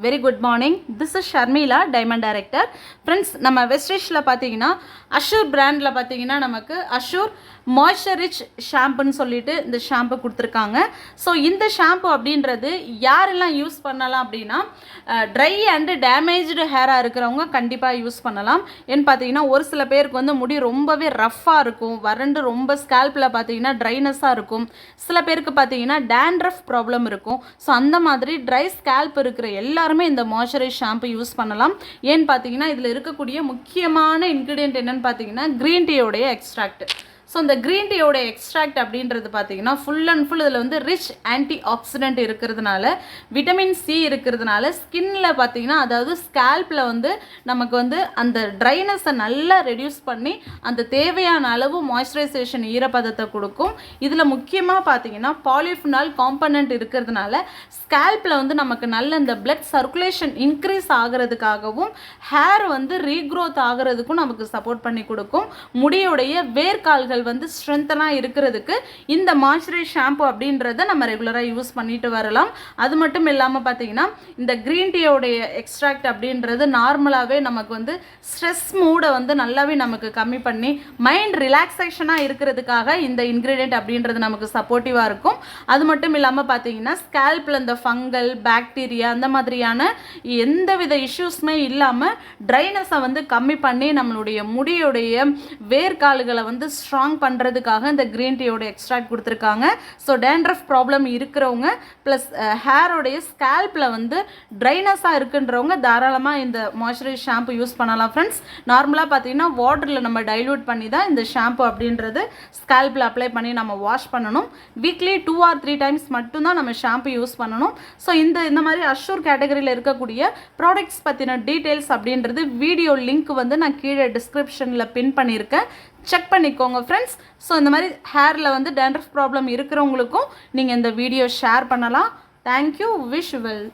Very good morning. This is Sharmila, diamond director. Friends, நம்ம வெஸ்டேஜில் பார்த்தீங்கன்னா Azure பிராண்டில் பார்த்தீங்கன்னா நமக்கு அஷூர் மாய்ஸ்சர் ரிச் ஷாம்புன்னு சொல்லிட்டு இந்த ஷாம்பு கொடுத்துருக்காங்க. ஸோ இந்த ஷாம்பு அப்படின்றது யாரெல்லாம் யூஸ் பண்ணலாம் அப்படின்னா, ட்ரை அண்டு டேமேஜ்டு ஹேராக இருக்கிறவங்க கண்டிப்பாக யூஸ் பண்ணலாம். ஏன்னு பார்த்தீங்கன்னா ஒரு சில பேருக்கு வந்து முடி ரொம்பவே ரஃப்பாக இருக்கும், வறண்டு ரொம்ப ஸ்கேல்பில் பார்த்தீங்கன்னா ட்ரைனஸாக இருக்கும். சில பேருக்கு பார்த்தீங்கன்னா டேண்ட்ரஃப் ப்ராப்ளம் இருக்கும். ஸோ அந்த மாதிரி ட்ரை ஸ்கேல்ப் இருக்கிற எல்லாருமே இந்த மாய்ஸ்சரைஸ் ஷாம்பு யூஸ் பண்ணலாம். ஏன்னு பார்த்தீங்கன்னா இதில் இருக்கக்கூடிய முக்கியமான இன்க்ரீடியன்ட் என்னென்னு பார்த்தீங்கன்னா க்ரீன் டீயோடைய எக்ஸ்ட்ராக்ட். ஸோ இந்த க்ரீன் டீயோடைய எக்ஸ்ட்ராக்ட் அப்படின்றது பார்த்தீங்கன்னா ஃபுல் அண்ட் ஃபுல் இதில் வந்து ரிச் ஆன்டி ஆக்சிடென்ட் இருக்கிறதுனால, விட்டமின் சி இருக்கிறதுனால ஸ்கின்னில் பார்த்தீங்கன்னா, அதாவது ஸ்கேல்பில் வந்து நமக்கு வந்து அந்த ட்ரைனஸை நல்லா ரெடியூஸ் பண்ணி அந்த தேவையான அளவு மாய்ஸ்சரைசேஷன் ஈரப்பதத்தை கொடுக்கும். இதில் முக்கியமாக பார்த்தீங்கன்னா பாலிஃபினால் காம்பனண்ட் இருக்கிறதுனால ஸ்கேல்பில் வந்து நமக்கு நல்ல இந்த பிளட் சர்க்குலேஷன் இன்க்ரீஸ் ஆகிறதுக்காகவும் ஹேர் வந்து ரீக்ரோத் ஆகிறதுக்கும் நமக்கு சப்போர்ட் பண்ணி கொடுக்கும். முடியுடைய வேர்க்கால்கள் வந்து ஸ்ட்ரென்த்தனாக இருக்கிறதுக்கு இந்த மாய்ஸ்சரைஸ் ஷாம்பு அப்படின்றத நம்ம ரெகுலராக யூஸ் பண்ணிட்டு வரலாம். அது மட்டும் இல்லாமல் பார்த்தீங்கன்னா இந்த க்ரீன் டீயோடைய எக்ஸ்ட்ராக்ட் அப்படின்றது நார்மலாகவே நமக்கு வந்து ஸ்ட்ரெஸ் மூடை வந்து நல்லாவே நமக்கு கம்மி பண்ணி மைண்ட் ரிலாக்ஸேஷனாக இருக்கிறதுக்காக இந்த இன்க்ரீடியன்ட் அப்படின்றது நமக்கு சப்போர்ட்டிவாக இருக்கும். அது மட்டும் இல்லாமல் பார்த்தீங்கன்னா ஸ்கேல்பில் இந்த ஃபங்கல், பாக்டீரியா அந்த மாதிரியான எந்தவித இஷ்யூஸுமே இல்லாமல் ட்ரைனஸை வந்து கம்மி பண்ணி நம்மளுடைய முடியுடைய வேர்க்கால்களை வந்து ஸ்ட்ராங் பண்ணுறதுக்காக இந்த க்ரீன் டீயோட எக்ஸ்ட்ராக்ட் கொடுத்துருக்காங்க. ஸோ டேண்ட்ரஃப் ப்ராப்ளம் இருக்கிறவங்க ப்ளஸ் ஹேரோடைய ஸ்கேல்பில் வந்து ட்ரைனஸாக இருக்குன்றவங்க தாராளமாக இந்த மாய்ஸ்சரைஸ் ஷாம்பு யூஸ் பண்ணலாம். ஃப்ரெண்ட்ஸ், நார்மலாக பார்த்தீங்கன்னா வாட்டரில் நம்ம டைல்யூட் பண்ணி தான் இந்த ஷாம்பு அப்படின்றது ஸ்கேல்பில் அப்ளை பண்ணி நம்ம வாஷ் பண்ணணும். வீக்லி 2 or 3 டைம்ஸ் மட்டும்தான் நம்ம ஷாம்பு யூஸ் பண்ணணும். ஸோ இந்த மாதிரி அஷூர் கேட்டகரியில் இருக்கக்கூடிய ப்ராடக்ட்ஸ் பற்றின டீட்டெயில்ஸ் அப்படின்றது வீடியோ லிங்க் வந்து நான் கீழே டிஸ்கிரிப்ஷனில் பின் பண்ணியிருக்கேன், செக் பண்ணிக்கோங்க ஃப்ரெண்ட்ஸ். ஸோ இந்த மாதிரி ஹேரில் வந்து டேண்ட்ரஃப் ப்ராப்ளம் இருக்கிறவங்களுக்கும் நீங்கள் இந்த வீடியோ ஷேர் பண்ணலாம். தேங்க்யூ. Wish well.